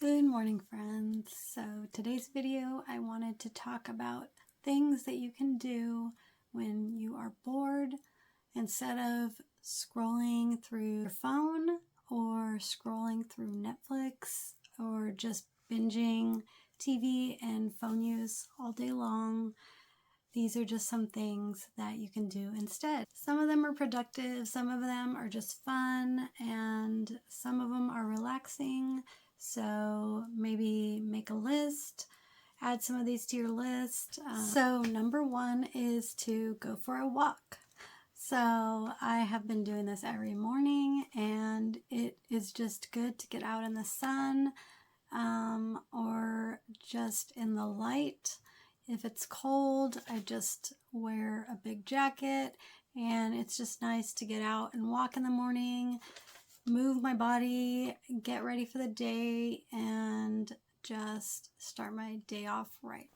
Good morning, friends. So today's video, I wanted to talk about things that you can do when you are bored instead of scrolling through your phone or scrolling through Netflix or just binging TV and phone use all day long. These are just some things that you can do instead. Some of them are productive, some of them are just fun, and some of them are relaxing. So maybe make a list, add some of these to your list. So number one is to go for a walk. So I have been doing this every morning, and it is just good to get out in the sun or just in the light. If it's cold, I just wear a big jacket, and it's just nice to get out and walk in the morning, move my body, get ready for the day, and just start my day off right.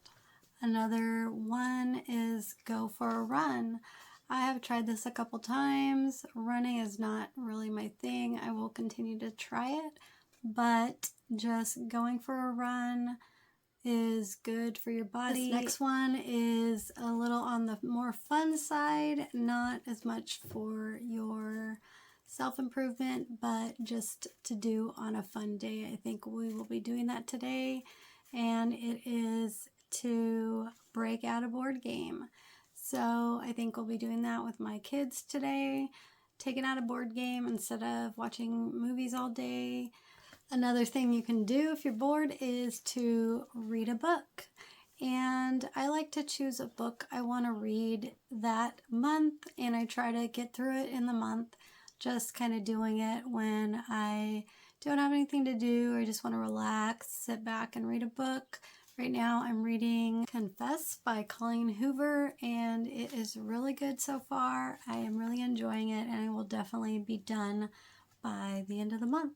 Another one is go for a run. I have tried this a couple times. Running is not really my thing. I will continue to try it, but just going for a run is good for your body. This next one is a little on the more fun side, not as much for your self-improvement, but just to do on a fun day. I think we will be doing that today, and it is to break out a board game. So I think we'll be doing that with my kids today, taking out a board game instead of watching movies all day. Another thing you can do if you're bored is to read a book. And I like to choose a book I want to read that month, and I try to get through it in the month, just kind of doing it when I don't have anything to do or I just want to relax, sit back and read a book. Right now I'm reading Confess by Colleen Hoover, and it is really good so far. I am really enjoying it, and I will definitely be done by the end of the month.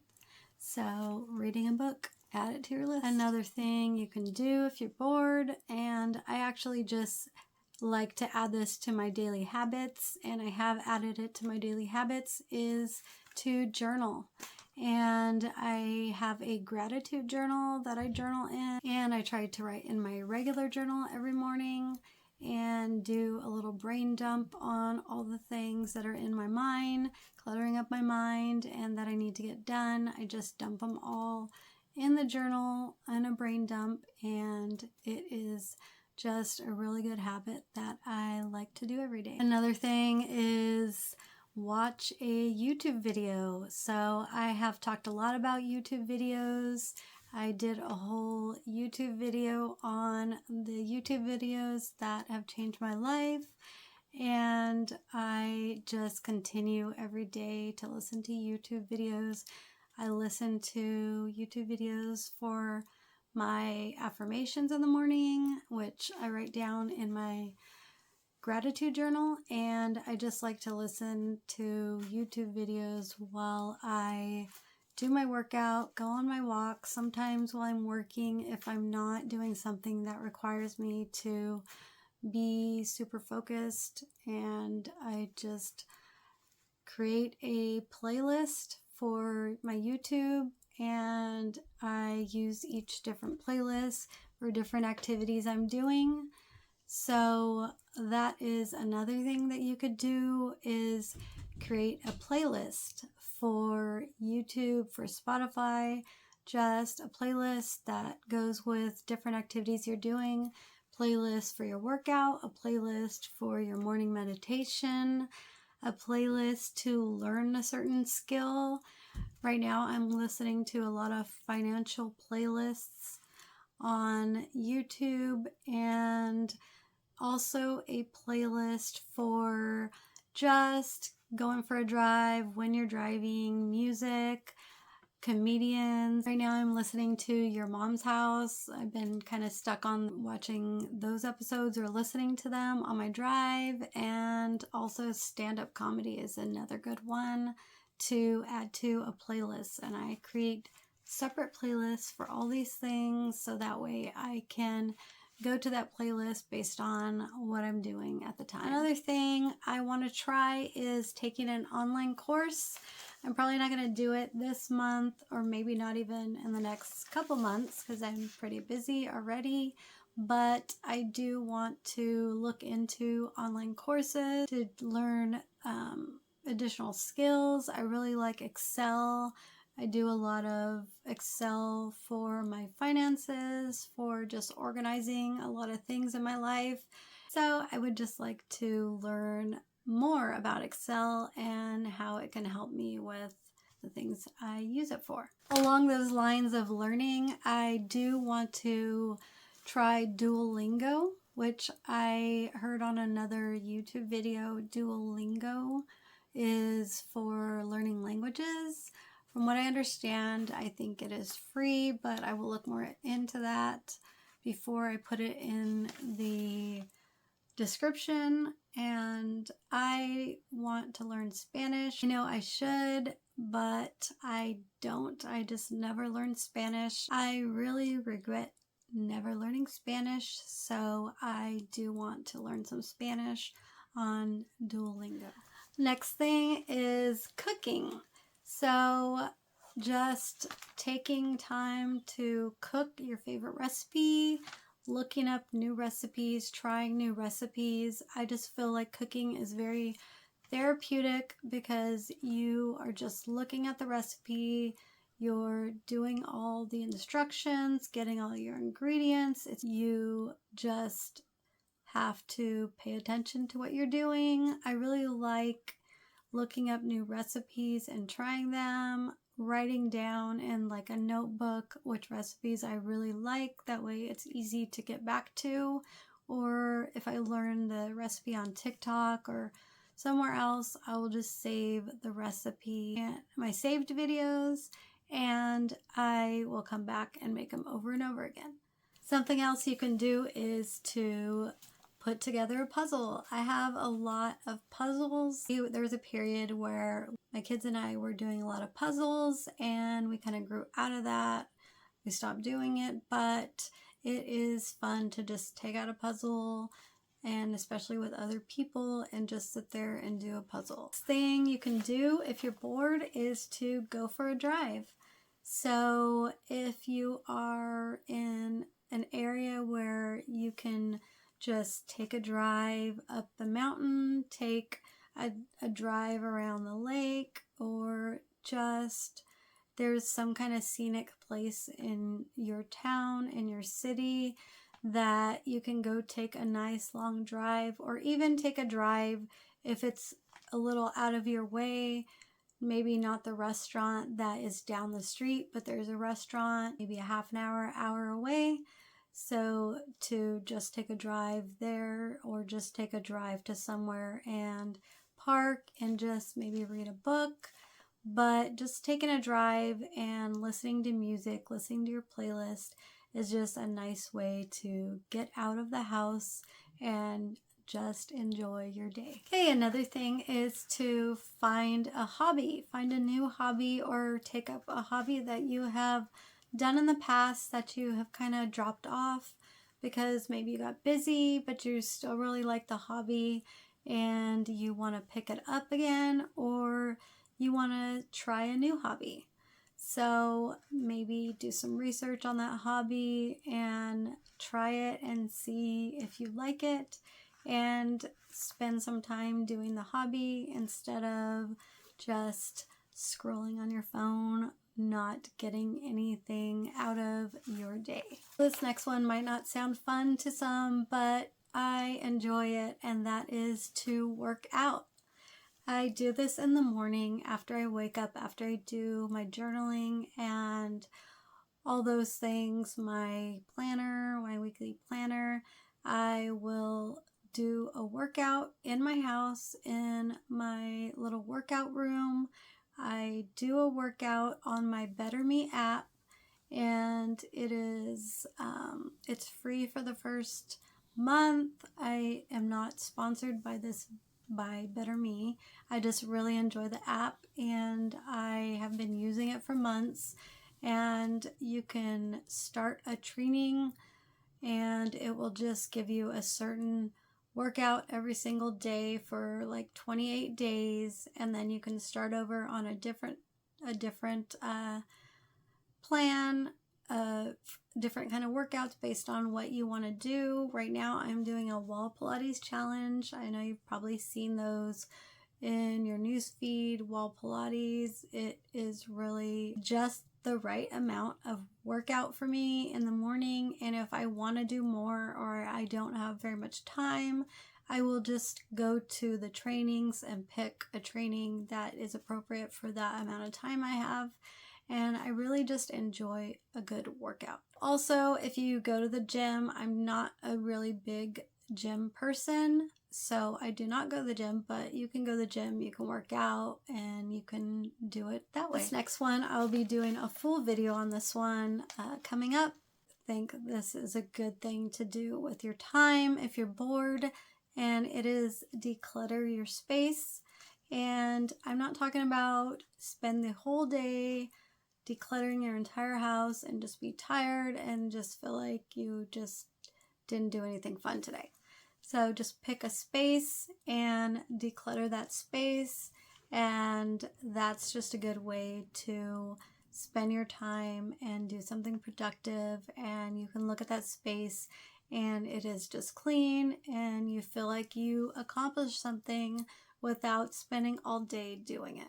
So reading a book, add it to your list. Another thing you can do if you're bored, and I actually just like to add this to my daily habits, and I have added it to my daily habits, is to journal. And I have a gratitude journal that I journal in, and I try to write in my regular journal every morning and do a little brain dump on all the things that are in my mind, cluttering up my mind, and that I need to get done. I just dump them all in the journal in a brain dump, and it is just a really good habit that I like to do every day. Another thing is watch a YouTube video. So I have talked a lot about YouTube videos. I did a whole YouTube video on the YouTube videos that have changed my life, and I just continue every day to listen to YouTube videos. I listen to YouTube videos for my affirmations in the morning, which I write down in my gratitude journal, and I just like to listen to YouTube videos while I do my workout, go on my walk, sometimes while I'm working if I'm not doing something that requires me to be super focused. And I just create a playlist for my YouTube, and I use each different playlist for different activities I'm doing. So that is another thing that you could do, is create a playlist for YouTube, for Spotify, just a playlist that goes with different activities you're doing, playlist for your workout, a playlist for your morning meditation, a playlist to learn a certain skill. Right now I'm listening to a lot of financial playlists on YouTube, and also a playlist for just going for a drive when you're driving, music, comedians. Right now I'm listening to Your Mom's House. I've been kind of stuck on watching those episodes or listening to them on my drive, and also stand-up comedy is another good one to add to a playlist, and I create separate playlists for all these things so that way I can go to that playlist based on what I'm doing at the time. Another thing I want to try is taking an online course. I'm probably not going to do it this month, or maybe not even in the next couple months because I'm pretty busy already. But I do want to look into online courses to learn additional skills. I really like Excel. I do a lot of Excel for my finances, for just organizing a lot of things in my life. So I would just like to learn more about Excel and how it can help me with the things I use it for. Along those lines of learning, I do want to try Duolingo, which I heard on another YouTube video. Duolingo is for learning languages. From what I understand, I think it is free, but I will look more into that before I put it in the description. And I want to learn Spanish. I know I should, but I don't. I just never learned Spanish. I really regret never learning Spanish, so I do want to learn some Spanish on Duolingo. Next thing is cooking. So just taking time to cook your favorite recipe, looking up new recipes, trying new recipes. I just feel like cooking is very therapeutic because you are just looking at the recipe, you're doing all the instructions, getting all your ingredients. You just have to pay attention to what you're doing. I really like looking up new recipes and trying them, writing down in like a notebook which recipes I really like. That way it's easy to get back to. Or if I learn the recipe on TikTok or somewhere else, I will just save the recipe and my saved videos, and I will come back and make them over and over again. Something else you can do is to put together a puzzle. I have a lot of puzzles. There was a period where my kids and I were doing a lot of puzzles, and we kind of grew out of that. We stopped doing it, but it is fun to just take out a puzzle, and especially with other people, and just sit there and do a puzzle. Thing you can do if you're bored is to go for a drive. So if you are in an area where you can just take a drive up the mountain, take a drive around the lake, or just there's some kind of scenic place in your town, in your city, that you can go take a nice long drive, or even take a drive if it's a little out of your way. Maybe not the restaurant that is down the street, but there's a restaurant maybe a half an hour away. So to just take a drive there, or just take a drive to somewhere and park and just maybe read a book. But just taking a drive and listening to music, listening to your playlist is just a nice way to get out of the house and just enjoy your day. Okay, another thing is to find a hobby. Find a new hobby, or take up a hobby that you have done in the past that you have kind of dropped off because maybe you got busy, but you still really like the hobby and you want to pick it up again, or you want to try a new hobby. So maybe do some research on that hobby and try it and see if you like it, and spend some time doing the hobby instead of just scrolling on your phone, not getting anything out of your day. This next one might not sound fun to some, but I enjoy it, and that is to work out. I do this in the morning after I wake up, after I do my journaling and all those things, my planner, my weekly planner. I will do a workout in my house, in my little workout room. I do a workout on my BetterMe app, and it is it's free for the first month. I am not sponsored by BetterMe. I just really enjoy the app, and I have been using it for months. And you can start a training, and it will just give you a certain workout every single day for like 28 days, and then you can start over on a different plan, different kind of workouts based on what you want to do. Right now I'm doing a wall Pilates challenge. I know you've probably seen those in your news feed. Wall Pilates, it is really just the right amount of workout for me in the morning, and if I want to do more or I don't have very much time, I will just go to the trainings and pick a training that is appropriate for that amount of time I have. And I really just enjoy a good workout. Also, if you go to the gym, I'm not a really big gym person, so I do not go to the gym, but you can go to the gym, you can work out, and you can do it that way. This next one, I'll be doing a full video on this one coming up. I think this is a good thing to do with your time if you're bored, and it is declutter your space. And I'm not talking about spend the whole day decluttering your entire house and just be tired and just feel like you just didn't do anything fun today. So just pick a space and declutter that space, and that's just a good way to spend your time and do something productive, and you can look at that space and it is just clean and you feel like you accomplished something without spending all day doing it.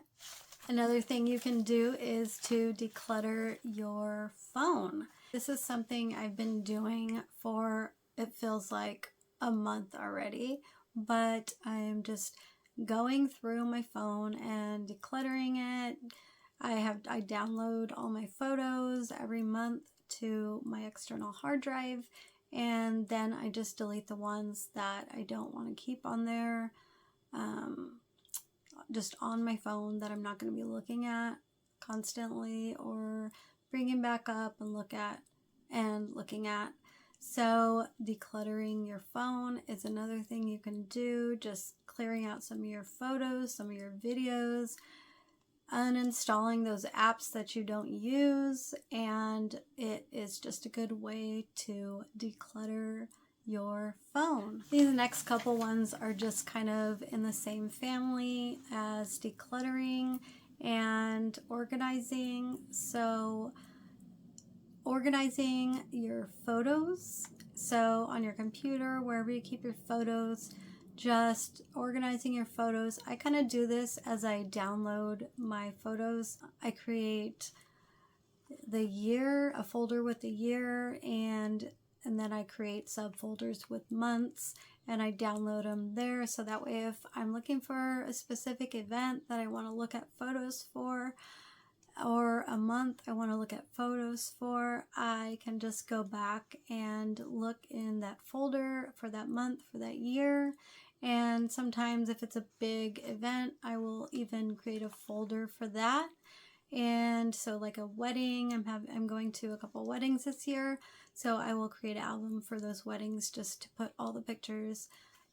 Another thing you can do is to declutter your phone. This is something I've been doing for, it feels like, a month already, but I'm just going through my phone and decluttering it. I download all my photos every month to my external hard drive, and then I just delete the ones that I don't want to keep on there. Just on my phone that I'm not going to be looking at constantly or bringing back up and looking at. So decluttering your phone is another thing you can do, just clearing out some of your photos, some of your videos, uninstalling those apps that you don't use, and it is just a good way to declutter your phone. These next couple ones are just kind of in the same family as decluttering and organizing. So organizing your photos. So on your computer, wherever you keep your photos, just organizing your photos. I kind of do this as I download my photos. I create the year, a folder with the year, and then I create subfolders with months, and I download them there, so that way if I'm looking for a specific event that I want to look at photos for, or a month I want to look at photos for, I can just go back and look in that folder for that month, for that year. And sometimes if it's a big event, I will even create a folder for that. And so like a wedding, I'm going to a couple weddings this year, so I will create an album for those weddings just to put all the pictures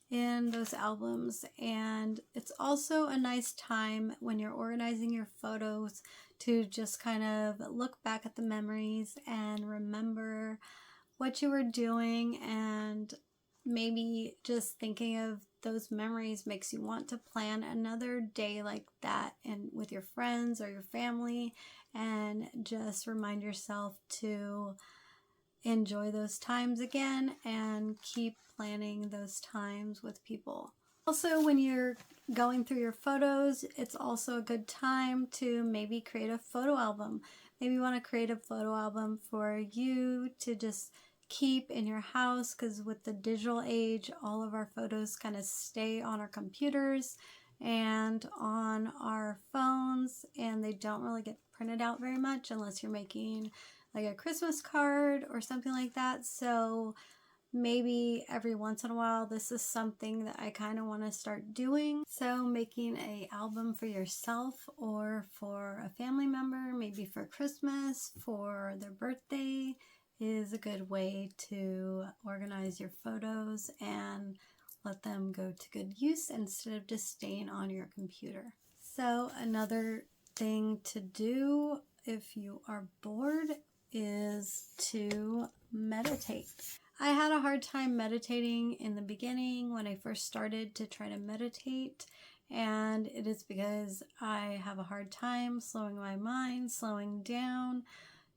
in those albums. And it's also a nice time when you're organizing your photos to just kind of look back at the memories and remember what you were doing, and maybe just thinking of those memories makes you want to plan another day like that and with your friends or your family, and just remind yourself to enjoy those times again and keep planning those times with people. Also, when you're going through your photos, it's also a good time to maybe create a photo album. Maybe you want to create a photo album for you to just keep in your house, because with the digital age, all of our photos kind of stay on our computers and on our phones, and they don't really get printed out very much unless you're making like a Christmas card or something like that. So maybe every once in a while, this is something that I kind of want to start doing. So making an album for yourself or for a family member, maybe for Christmas, for their birthday, is a good way to organize your photos and let them go to good use instead of just staying on your computer. So another thing to do if you are bored is to meditate. I had a hard time meditating in the beginning when I first started to try to meditate, and it is because I have a hard time slowing my mind, slowing down.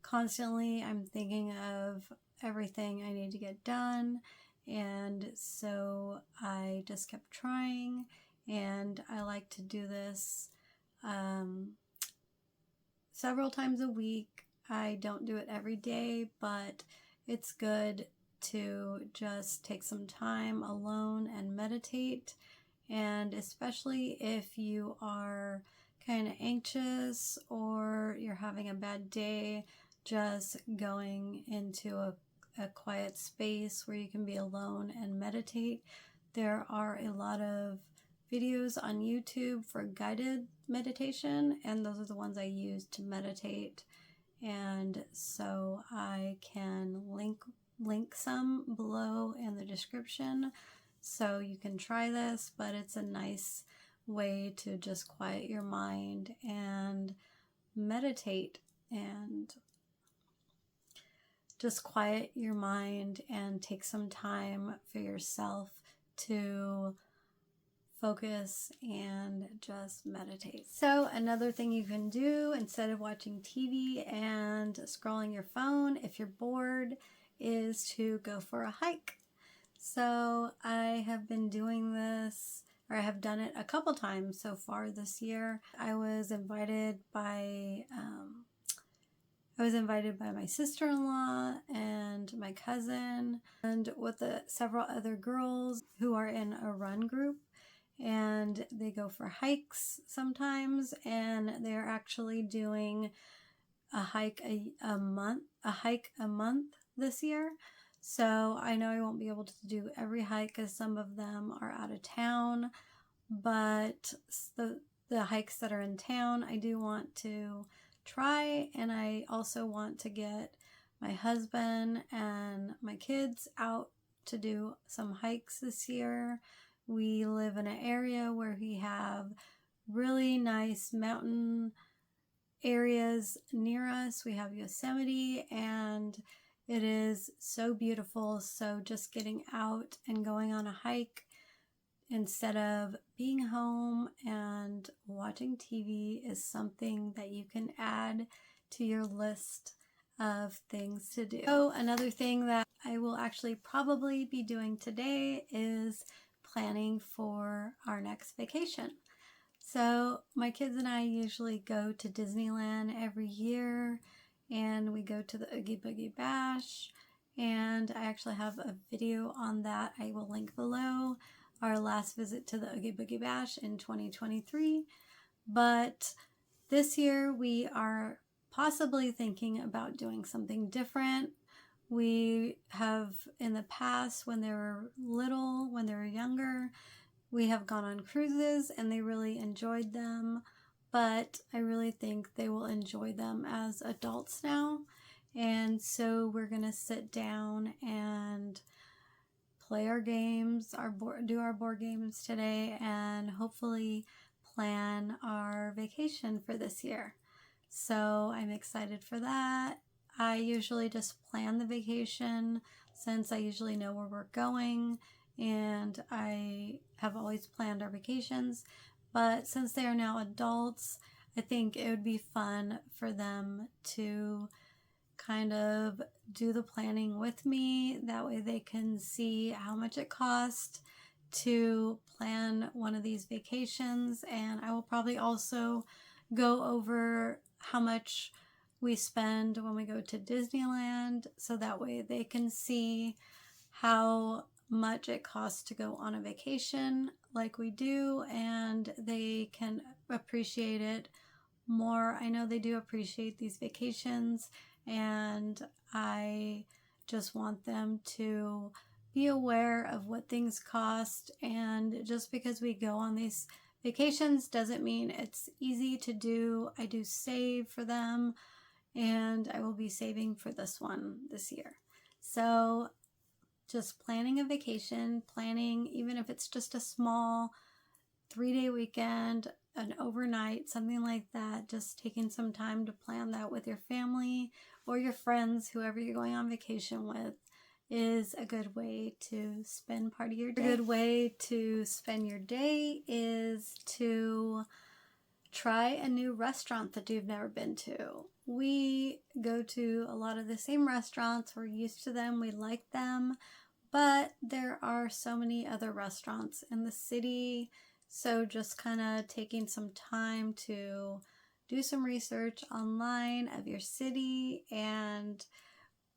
Constantly, I'm thinking of everything I need to get done, and so I just kept trying, and I like to do this several times a week. I don't do it every day, but it's good to just take some time alone and meditate. And especially if you are kind of anxious or you're having a bad day, just going into a quiet space where you can be alone and meditate. There are a lot of videos on YouTube for guided meditation, and those are the ones I use to meditate. And so I can link some below in the description so you can try this, but it's a nice way to just quiet your mind and meditate, and just quiet your mind and take some time for yourself to focus and just meditate. So another thing you can do instead of watching TV and scrolling your phone, if you're bored, is to go for a hike. So I have been doing this, or I have done it a couple times so far this year. I was invited by my sister-in-law and my cousin, and with several other girls who are in a run group, and they go for hikes sometimes, and they're actually doing a hike a month this year. So I know I won't be able to do every hike because some of them are out of town, but the hikes that are in town I do want to try, and I also want to get my husband and my kids out to do some hikes this year. We live in an area where we have really nice mountain areas near us. We have Yosemite, and it is so beautiful. So just getting out and going on a hike instead of being home and watching TV is something that you can add to your list of things to do. So another thing that I will actually probably be doing today is planning for our next vacation. So my kids and I usually go to Disneyland every year, and we go to the Oogie Boogie Bash, and I actually have a video on that I will link below, our last visit to the Oogie Boogie Bash in 2023. But this year we are possibly thinking about doing something different. We have in the past, when they were little, when they were younger, we have gone on cruises and they really enjoyed them, but I really think they will enjoy them as adults now. And so we're going to sit down and play our games, do our board games today, and hopefully plan our vacation for this year. So I'm excited for that. I usually just plan the vacation since I usually know where we're going, and I have always planned our vacations. But since they are now adults, I think it would be fun for them to kind of do the planning with me. That way they can see how much it costs to plan one of these vacations, and I will probably also go over how much we spend when we go to Disneyland, so that way they can see how much it costs to go on a vacation like we do, and they can appreciate it more. I know they do appreciate these vacations, and I just want them to be aware of what things cost. And just because we go on these vacations doesn't mean it's easy to do. I do save for them, and I will be saving for this one this year. So just planning a vacation, planning even if it's just a small 3-day weekend, an overnight, something like that, just taking some time to plan that with your family or your friends, whoever you're going on vacation with, is a good way to spend part of your day. A good way to spend your day is to try a new restaurant that you've never been to. We go to a lot of the same restaurants. We're used to them. We like them. But there are so many other restaurants in the city. So just kind of taking some time to do some research online of your city and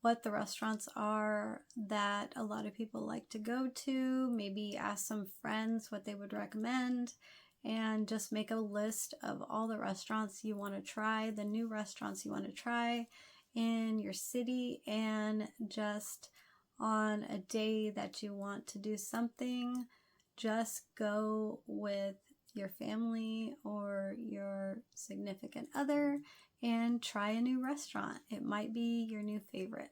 what the restaurants are that a lot of people like to go to. Maybe ask some friends what they would recommend, and just make a list of all the restaurants you want to try, the new restaurants you want to try in your city, and just on a day that you want to do something, just go with your family or your significant other and try a new restaurant. It might be your new favorite.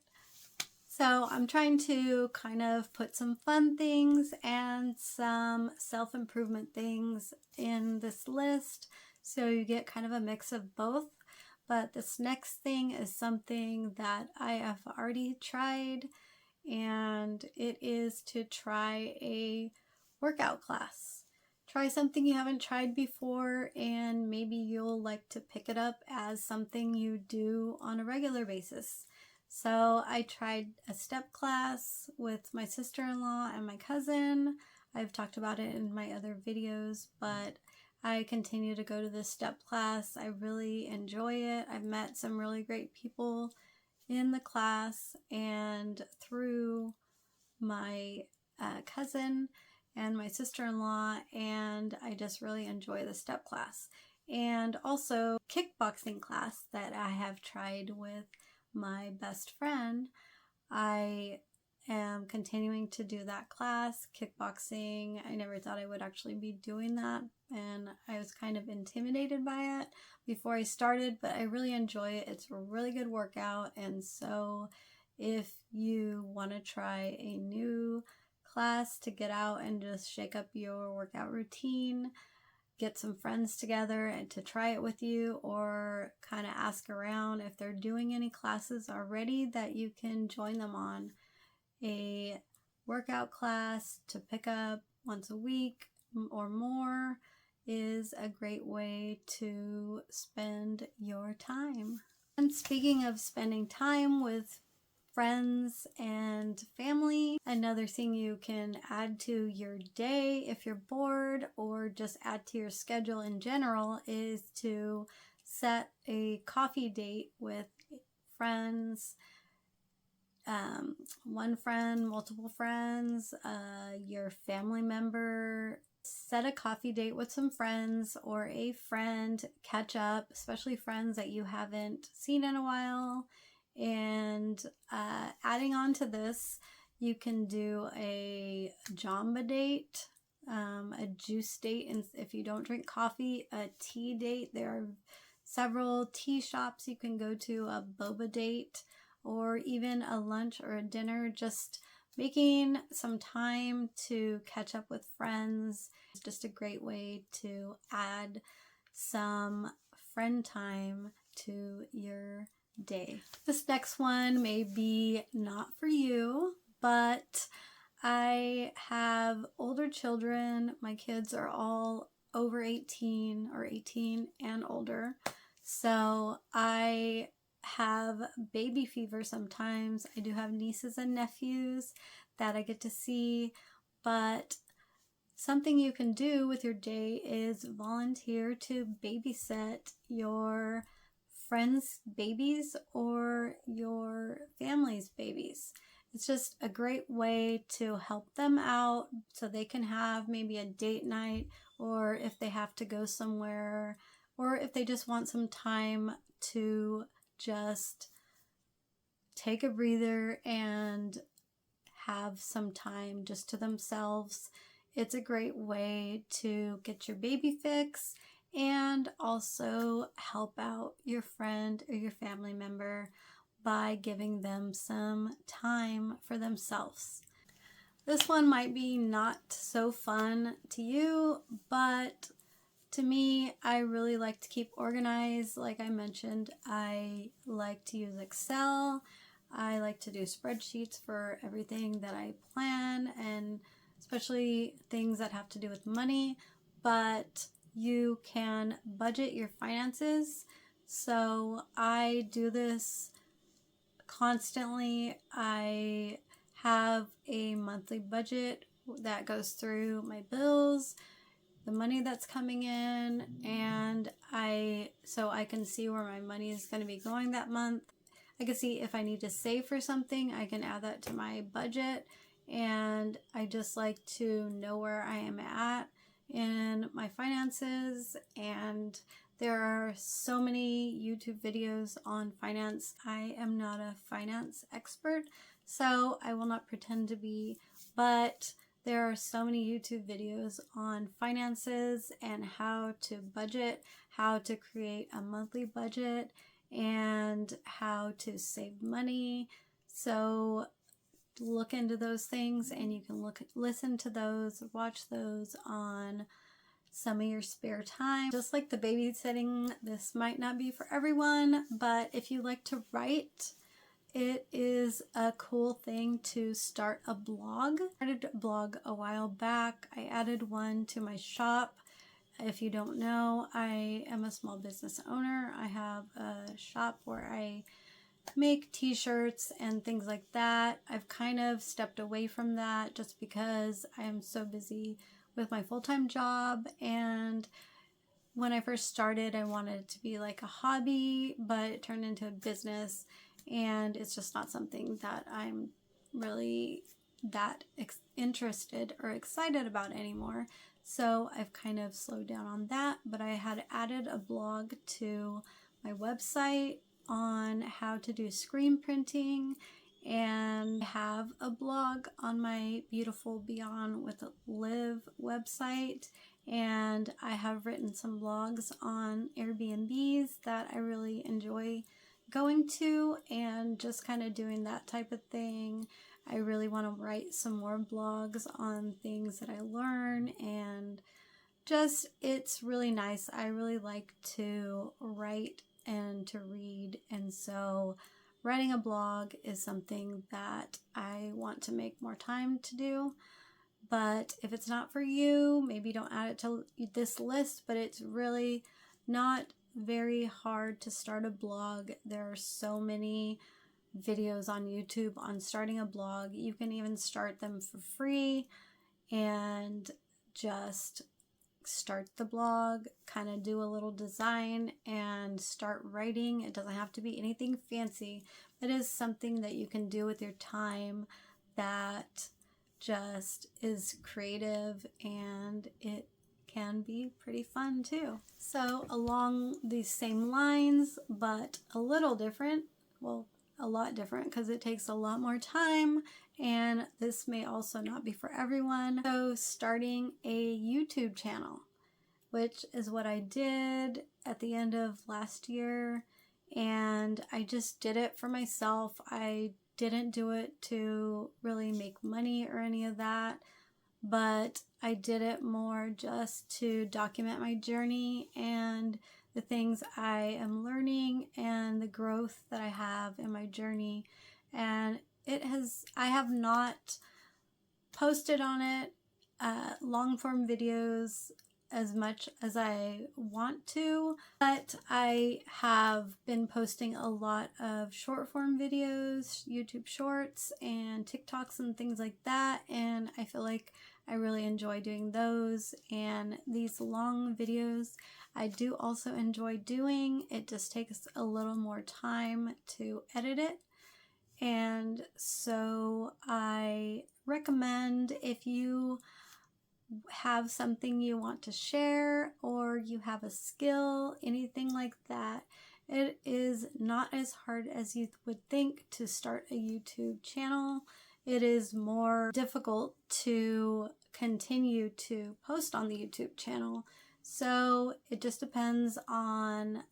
So I'm trying to kind of put some fun things and some self-improvement things in this list, so you get kind of a mix of both. But this next thing is something that I have already tried, and it is to try a workout class. Try something you haven't tried before, and maybe you'll like to pick it up as something you do on a regular basis. So I tried a step class with my sister-in-law and my cousin. I've talked about it in my other videos, but I continue to go to this step class. I really enjoy it. I've met some really great people in the class and through my cousin and my sister-in-law, and I just really enjoy the step class. And also kickboxing class that I have tried with my best friend. I am continuing to do that class, kickboxing. I never thought I would actually be doing that, and I was kind of intimidated by it before I started, but I really enjoy it. It's a really good workout, and so if you want to try a new class to get out and just shake up your workout routine, get some friends together and to try it with you, or kind of ask around if they're doing any classes already that you can join them on. A workout class to pick up once a week or more is a great way to spend your time. And speaking of spending time with friends and family, another thing you can add to your day if you're bored, or just add to your schedule in general, is to set a coffee date with friends. One friend, multiple friends, your family member. Set a coffee date with some friends or a friend, catch up, especially friends that you haven't seen in a while. And adding on to this, you can do a Jamba date, a juice date, and if you don't drink coffee, a tea date. There are several tea shops you can go to, a boba date, or even a lunch or a dinner. Just making some time to catch up with friends is just a great way to add some friend time to your day. This next one may be not for you, but I have older children. My kids are all over 18 or 18 and older. So I have baby fever sometimes. I do have nieces and nephews that I get to see, but something you can do with your day is volunteer to babysit your friends' babies or your family's babies. It's just a great way to help them out so they can have maybe a date night, or if they have to go somewhere, or if they just want some time to just take a breather and have some time just to themselves. It's a great way to get your baby fix and also help out your friend or your family member by giving them some time for themselves. This one might be not so fun to you, but to me, I really like to keep organized. Like I mentioned, I like to use Excel. I like to do spreadsheets for everything that I plan, and especially things that have to do with money, but you can budget your finances. So I do this constantly. I have a monthly budget that goes through my bills, the money that's coming in, and so I can see where my money is going to be going that month. I can see if I need to save for something, I can add that to my budget, and I just like to know where I am at in my finances. And there are so many YouTube videos on finance. I am not a finance expert, so I will not pretend to be, but there are so many YouTube videos on finances and how to budget, how to create a monthly budget, and how to save money. So look into those things, and you can listen to those, watch those on some of your spare time. Just like the babysitting, this might not be for everyone, but if you like to write, it is a cool thing to start a blog. I started a blog a while back. I added one to my shop. If you don't know, I am a small business owner. I have a shop where I make t-shirts and things like that. I've kind of stepped away from that just because I am so busy with my full-time job, and when I first started, I wanted it to be like a hobby, but it turned into a business, and it's just not something that I'm really that interested or excited about anymore. So I've kind of slowed down on that, but I had added a blog to my website on how to do screen printing, and have a blog on my beautiful Beyond with Live website. And I have written some blogs on Airbnbs that I really enjoy going to, and just kind of doing that type of thing. I really want to write some more blogs on things that I learn, and just, it's really nice. I really like to write and to read, and so writing a blog is something that I want to make more time to do. But if it's not for you, maybe don't add it to this list, but it's really not very hard to start a blog. There are so many videos on YouTube on starting a blog. You can even start them for free and just start the blog, kind of do a little design and start writing. It doesn't have to be anything fancy. It is something that you can do with your time that just is creative, and it can be pretty fun too. So along these same lines, but a little different, well, a lot different because it takes a lot more time, and this may also not be for everyone. So starting a YouTube channel, which is what I did at the end of last year, and I just did it for myself. I didn't do it to really make money or any of that, but I did it more just to document my journey and the things I am learning and the growth that I have in my journey. And I have not posted on it long form videos as much as I want to, but I have been posting a lot of short form videos, YouTube shorts and TikToks and things like that, and I feel like I really enjoy doing those. And these long videos I do also enjoy doing. It just takes a little more time to edit it, and so I recommend, if you have something you want to share or you have a skill, anything like that, it is not as hard as you would think to start a YouTube channel. It is more difficult to continue to post on the YouTube channel. So it just depends on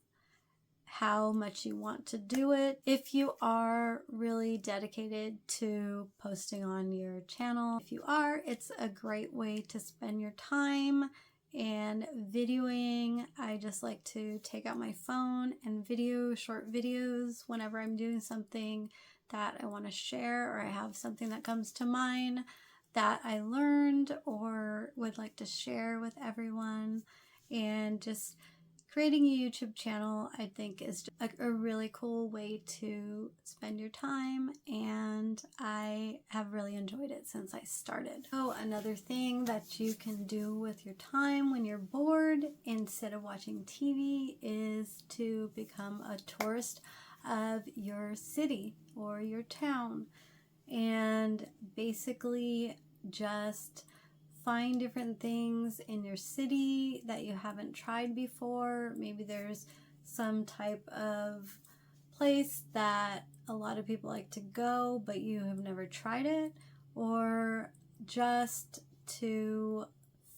how much you want to do it. If you are really dedicated to posting on your channel, if you are, it's a great way to spend your time. And videoing, I just like to take out my phone and video short videos whenever I'm doing something that I want to share, or I have something that comes to mind that I learned or would like to share with everyone. And just creating a YouTube channel, I think, is a really cool way to spend your time, and I have really enjoyed it since I started. So another thing that you can do with your time when you're bored instead of watching TV is to become a tourist of your city or your town, and basically just find different things in your city that you haven't tried before. Maybe there's some type of place that a lot of people like to go, but you have never tried it, or just to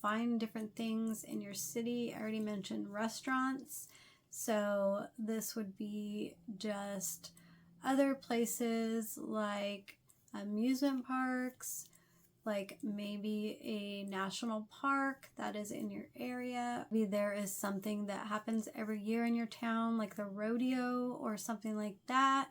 find different things in your city. I already mentioned restaurants, so this would be just other places like amusement parks, like maybe a national park that is in your area. Maybe there is something that happens every year in your town, like the rodeo or something like that.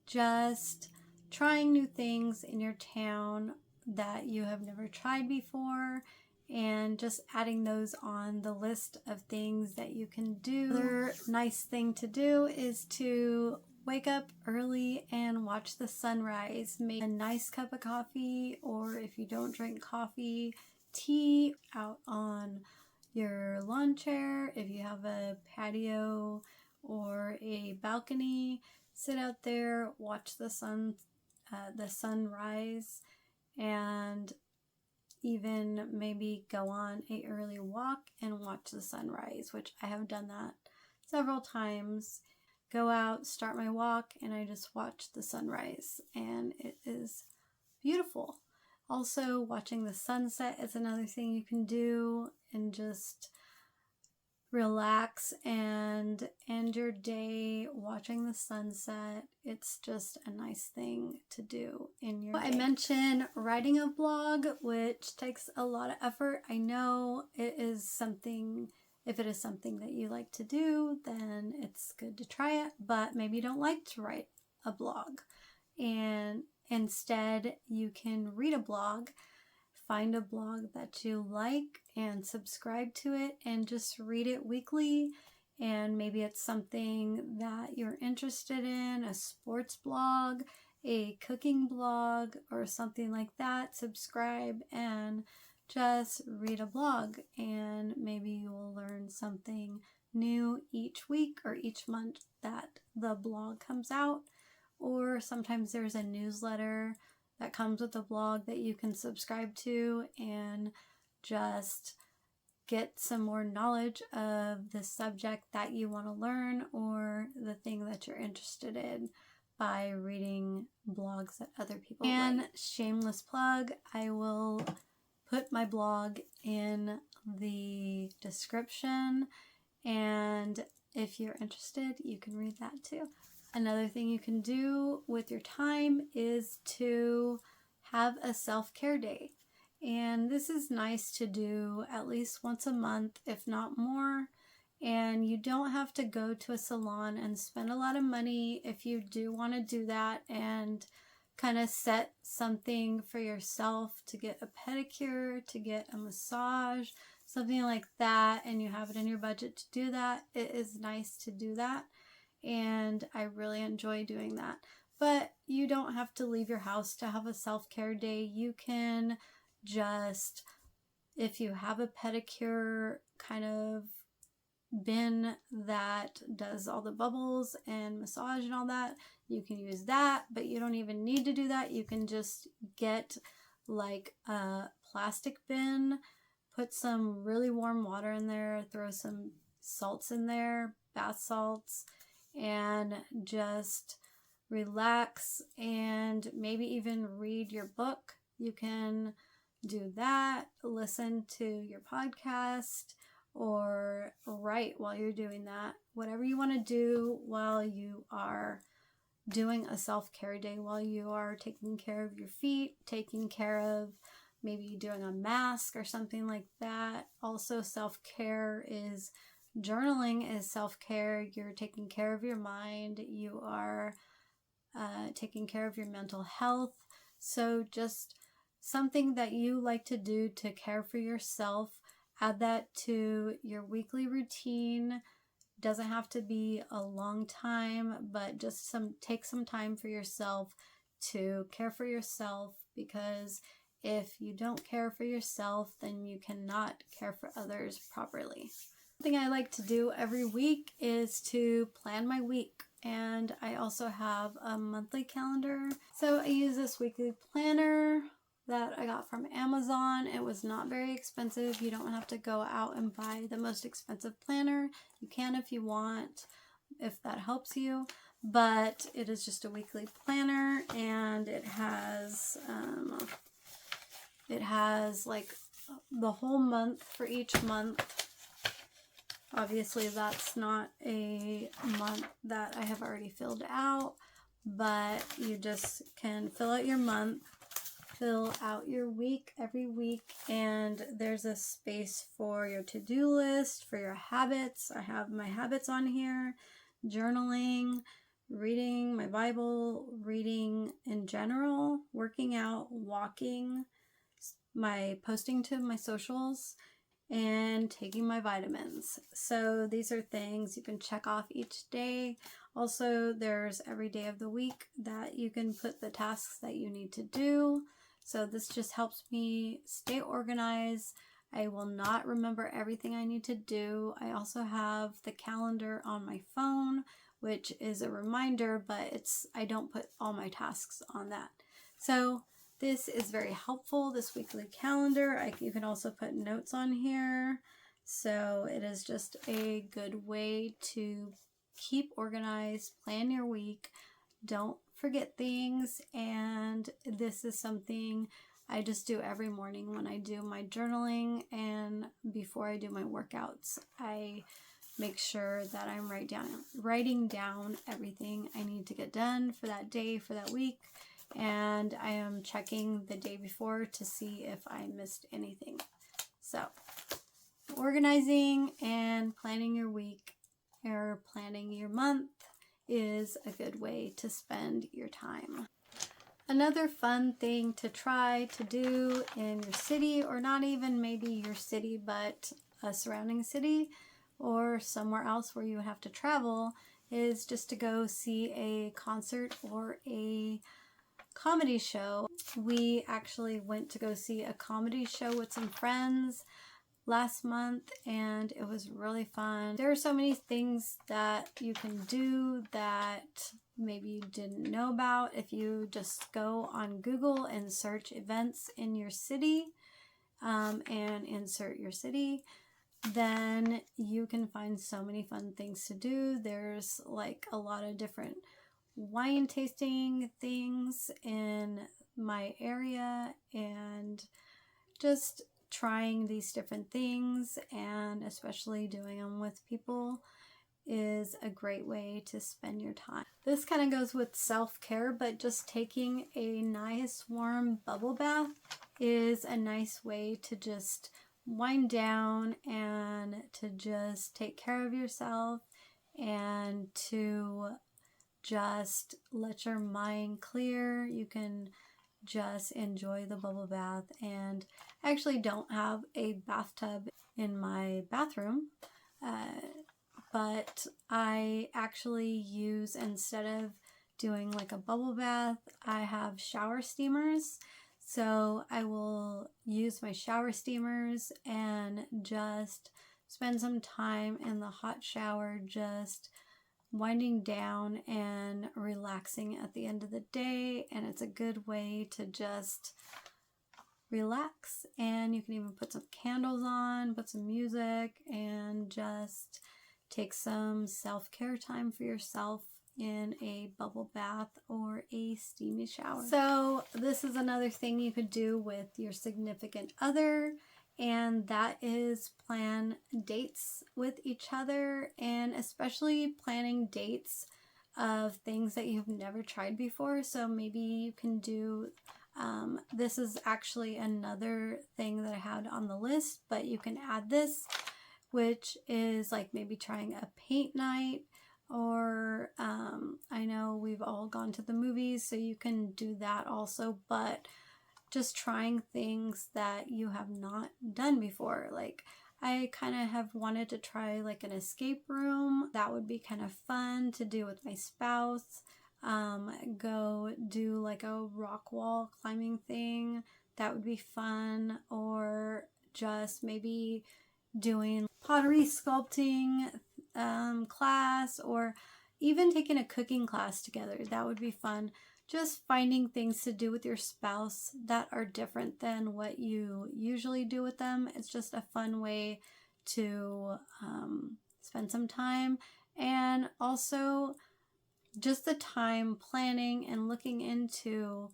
Just trying new things in your town that you have never tried before, and just adding those on the list of things that you can do. Another nice thing to do is to wake up early and watch the sunrise. Make a nice cup of coffee, or if you don't drink coffee, tea out on your lawn chair. If you have a patio or a balcony, sit out there, watch the sunrise, and even maybe go on an early walk and watch the sunrise, which I have done that several times. Go out, start my walk, and I just watch the sunrise, and it is beautiful. Also, watching the sunset is another thing you can do, and just relax and end your day watching the sunset. It's just a nice thing to do in your day. I mentioned writing a blog, which takes a lot of effort. I know it is something. If it is something that you like to do, then it's good to try it, but maybe you don't like to write a blog. And instead, you can read a blog, find a blog that you like and subscribe to it, and just read it weekly. And maybe it's something that you're interested in, a sports blog, a cooking blog, or something like that. Subscribe and just read a blog, and maybe you will learn something new each week or each month that the blog comes out. Or sometimes there's a newsletter that comes with the blog that you can subscribe to and just get some more knowledge of the subject that you want to learn, or the thing that you're interested in, by reading blogs that other people write. And shameless plug, I will put my blog in the description, and if you're interested, you can read that too. Another thing you can do with your time is to have a self-care day. And this is nice to do at least once a month, if not more. And you don't have to go to a salon and spend a lot of money if you do want to do that, and kind of set something for yourself to get a pedicure, to get a massage, something like that, and you have it in your budget to do that. It is nice to do that, and I really enjoy doing that. But you don't have to leave your house to have a self-care day. You can just, if you have a pedicure kind of bin that does all the bubbles and massage and all that, you can use that, but you don't even need to do that. You can just get like a plastic bin, put some really warm water in there, throw some salts in there, bath salts, and just relax, and maybe even read your book. You can do that, listen to your podcast, or write while you're doing that. Whatever you want to do while you are doing a self-care day, while you are taking care of your feet, taking care of maybe doing a mask or something like that. Also, self-care is journaling, is self-care. You're taking care of your mind. You are taking care of your mental health. So just something that you like to do to care for yourself, add that to your weekly routine. Doesn't have to be a long time, but just take some time for yourself to care for yourself, because if you don't care for yourself, then you cannot care for others properly. Something I like to do every week is to plan my week, and I also have a monthly calendar. So I use this weekly planner that I got from Amazon. It was not very expensive. You don't have to go out and buy the most expensive planner. You can if you want, if that helps you, but it is just a weekly planner, and it has like the whole month for each month. Obviously that's not a month that I have already filled out, but you just can fill out your month, fill out your week every week, and there's a space for your to-do list, for your habits. I have my habits on here: journaling, reading my Bible, reading in general, working out, walking, my posting to my socials, and taking my vitamins. So these are things you can check off each day. Also, there's every day of the week that you can put the tasks that you need to do. So this just helps me stay organized. I will not remember everything I need to do. I also have the calendar on my phone, which is a reminder, but I don't put all my tasks on that. So this is very helpful, this weekly calendar. You can also put notes on here. So it is just a good way to keep organized, plan your week, don't forget things. And this is something I just do every morning when I do my journaling, and before I do my workouts. I make sure that I'm writing down everything I need to get done for that day, for that week. And I am checking the day before to see if I missed anything. So organizing and planning your week or planning your month is a good way to spend your time. Another fun thing to try to do in your city, or not even maybe your city, but a surrounding city or somewhere else where you would have to travel, is just to go see a concert or a comedy show. We actually went to go see a comedy show with some friends last month, and it was really fun. There are so many things that you can do that maybe you didn't know about. If you just go on Google and search events in your city and insert your city, then you can find so many fun things to do. There's like a lot of different wine tasting things in my area, and just trying these different things, and especially doing them with people, is a great way to spend your time. This kind of goes with self-care, but just taking a nice warm bubble bath is a nice way to just wind down and to just take care of yourself, and to just let your mind clear. You can just enjoy the bubble bath. And I actually don't have a bathtub in my bathroom, but I actually use, instead of doing like a bubble bath, I have shower steamers. So I will use my shower steamers and just spend some time in the hot shower, just winding down and relaxing at the end of the day. And it's a good way to just relax, and you can even put some candles on, put some music, and just take some self-care time for yourself in a bubble bath or a steamy shower. So this is another thing you could do with your significant other, and that is plan dates with each other, and especially planning dates of things that you've never tried before. So maybe you can do, this is actually another thing that I had on the list, but you can add this, which is like maybe trying a paint night or I know we've all gone to the movies, so you can do that also, but just trying things that you have not done before. Like I kind of have wanted to try like an escape room. That would be kind of fun to do with my spouse. Go do like a rock wall climbing thing. That would be fun. Or just maybe doing pottery sculpting class, or even taking a cooking class together. That would be fun. Just finding things to do with your spouse that are different than what you usually do with them. It's just a fun way to spend some time. And also just the time planning and looking into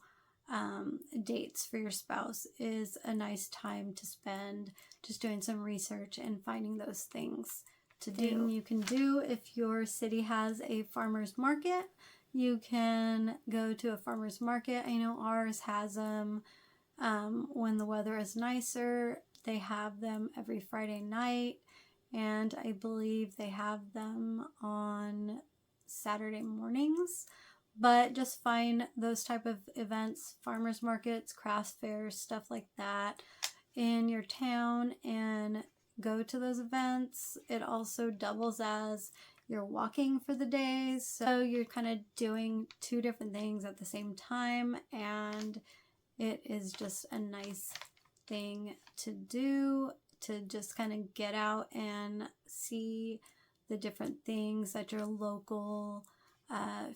dates for your spouse is a nice time to spend just doing some research and finding those things to do. You can do if your city has a farmer's market. You can go to a farmer's market. I know ours has them when the weather is nicer. They have them every Friday night, and I believe they have them on Saturday mornings. But just find those type of events, farmers markets, craft fairs, stuff like that in your town, and go to those events. It also doubles as you're walking for the day, so you're kind of doing two different things at the same time, and it is just a nice thing to do, to just kind of get out and see the different things that your local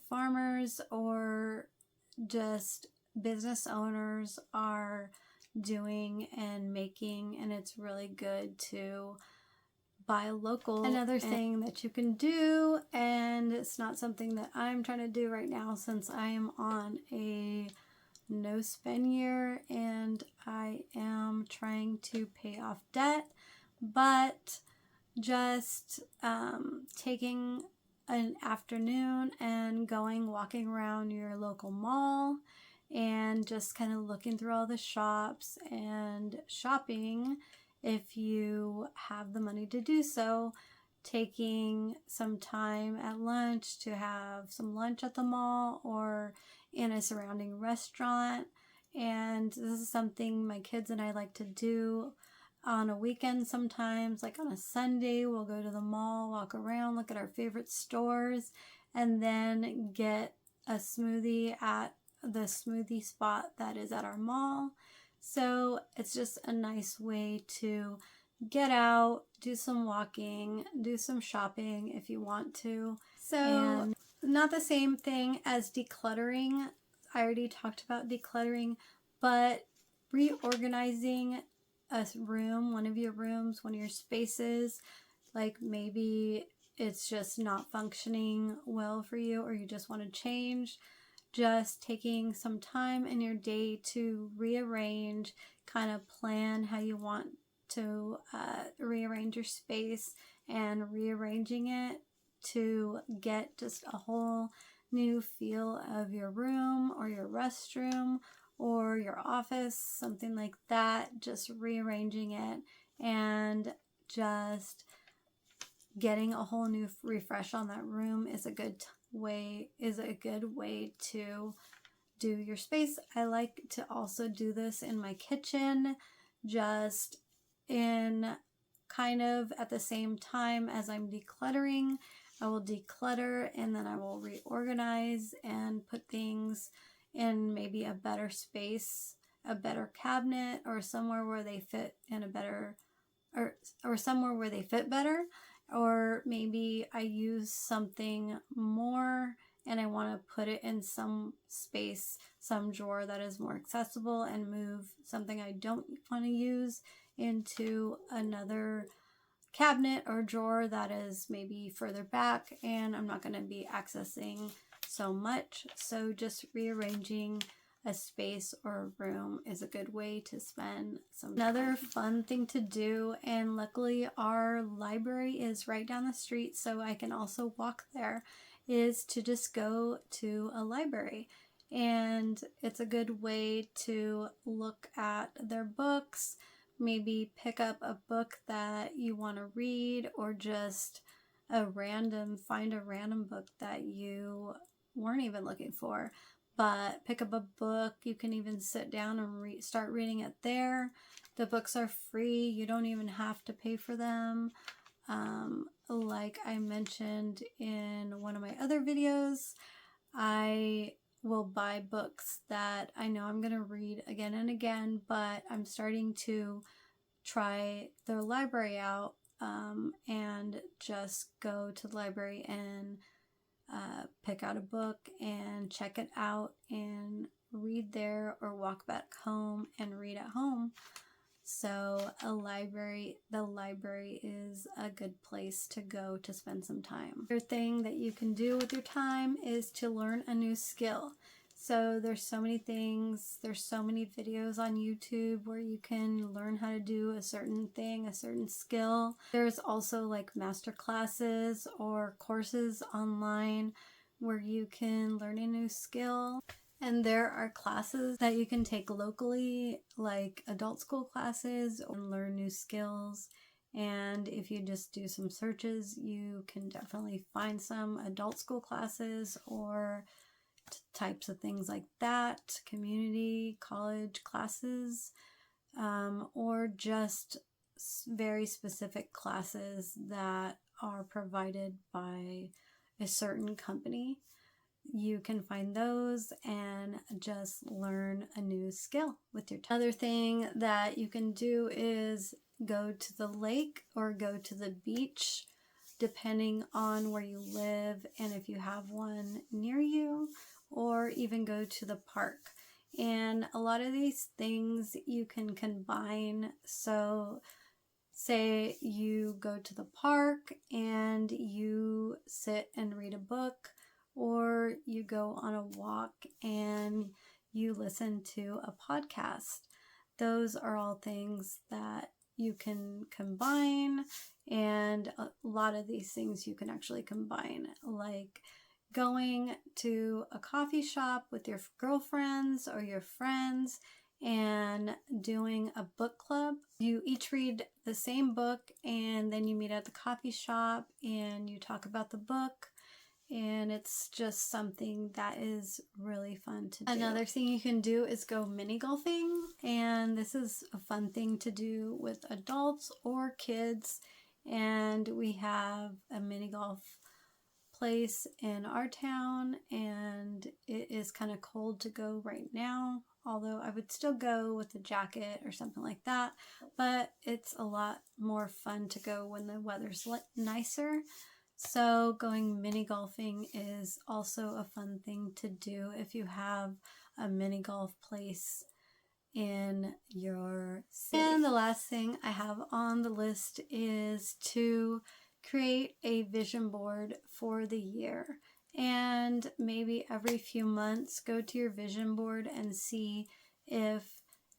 farmers or just business owners are doing and making, and it's really good to buy local. Another thing that you can do, and it's not something that I'm trying to do right now since I am on a no spend year and I am trying to pay off debt, but just taking an afternoon and walking around your local mall and just kind of looking through all the shops and shopping if you have the money to do so. Taking some time at lunch to have some lunch at the mall or in a surrounding restaurant. And this is something my kids and I like to do on a weekend sometimes. Like on a Sunday, we'll go to the mall, walk around, look at our favorite stores, and then get a smoothie at the smoothie spot that is at our mall. So it's just a nice way to get out, do some walking, do some shopping if you want to. So, and not the same thing as decluttering. I already talked about decluttering, but reorganizing a room, one of your rooms, one of your spaces, like maybe it's just not functioning well for you or you just want to change. Just taking some time in your day to rearrange, kind of plan how you want to rearrange your space, and rearranging it to get just a whole new feel of your room or your restroom or your office, something like that. Just rearranging it and just getting a whole new refresh on that room is a good way to do your space. I like to also do this in my kitchen, just in kind of at the same time as I'm decluttering. I will declutter and then I will reorganize and put things in maybe a better space, a better cabinet, or somewhere where they fit in a better, or somewhere where they fit better. Or maybe I use something more and I want to put it in some space, some drawer that is more accessible, and move something I don't want to use into another cabinet or drawer that is maybe further back and I'm not going to be accessing so much. So just rearranging a space or a room is a good way to spend some time. Another fun thing to do, and luckily our library is right down the street so I can also walk there, is to just go to a library. And it's a good way to look at their books, maybe pick up a book that you want to read, or just find a random book that you weren't even looking for, but pick up a book. You can even sit down and start reading it there. The books are free. You don't even have to pay for them. Like I mentioned in one of my other videos, I will buy books that I know I'm going to read again and again, but I'm starting to try the library out, and just go to the library and pick out a book and check it out and read there, or walk back home and read at home. So the library is a good place to go to spend some time. Another thing that you can do with your time is to learn a new skill. So there's so many things, there's so many videos on YouTube where you can learn how to do a certain thing, a certain skill. There's also like master classes or courses online where you can learn a new skill. And there are classes that you can take locally, like adult school classes, and learn new skills. And if you just do some searches, you can definitely find some adult school classes or types of things like that, community college classes, or just very specific classes that are provided by a certain company. You can find those and just learn a new skill with your time. Another thing that you can do is go to the lake or go to the beach, depending on where you live and if you have one near you, or even go to the park. And a lot of these things you can combine. So say you go to the park and you sit and read a book, or you go on a walk and you listen to a podcast. Those are all things that you can combine, and a lot of these things you can actually combine, like going to a coffee shop with your girlfriends or your friends and doing a book club. You each read the same book and then you meet at the coffee shop and you talk about the book, and it's just something that is really fun to do. Another thing you can do is go mini golfing, and this is a fun thing to do with adults or kids. And we have a mini golf place in our town, and it is kind of cold to go right now, although I would still go with a jacket or something like that, but it's a lot more fun to go when the weather's nicer. So going mini golfing is also a fun thing to do if you have a mini golf place in your city. And the last thing I have on the list is to create a vision board for the year. And maybe every few months go to your vision board and see if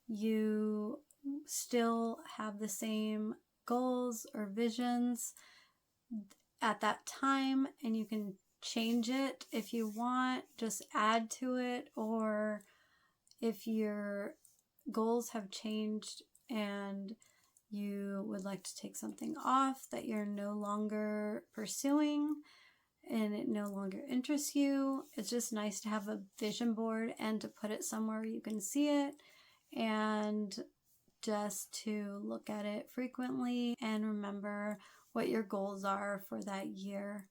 you still have the same goals or visions at that time, and you can change it if you want, just add to it, or if your goals have changed and you would like to take something off that you're no longer pursuing and it no longer interests you, it's just nice to have a vision board and to put it somewhere you can see it, and just to look at it frequently and remember what your goals are for that year.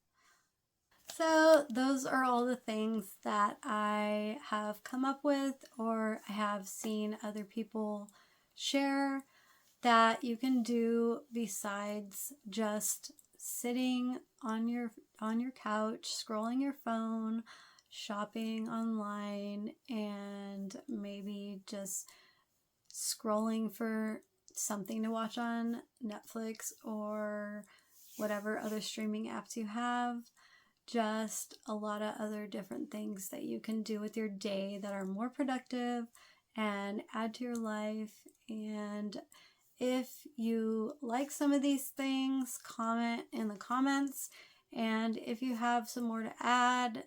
So those are all the things that I have come up with, or I have seen other people share, that you can do besides just sitting on your couch, scrolling your phone, shopping online, and maybe just scrolling for something to watch on Netflix or whatever other streaming apps you have. Just a lot of other different things that you can do with your day that are more productive and add to your life. And if you like some of these things, comment in the comments. And if you have some more to add,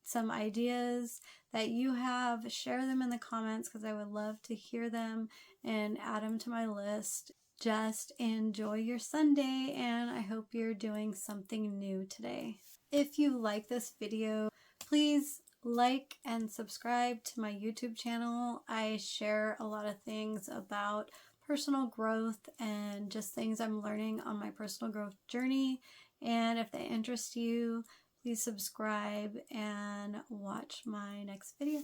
some ideas that you have, share them in the comments, because I would love to hear them and add them to my list. just enjoy your Sunday, and I hope you're doing something new today. If you like this video, please like and subscribe to my YouTube channel. I share a lot of things about personal growth and just things I'm learning on my personal growth journey. And if they interest you, please subscribe and watch my next video.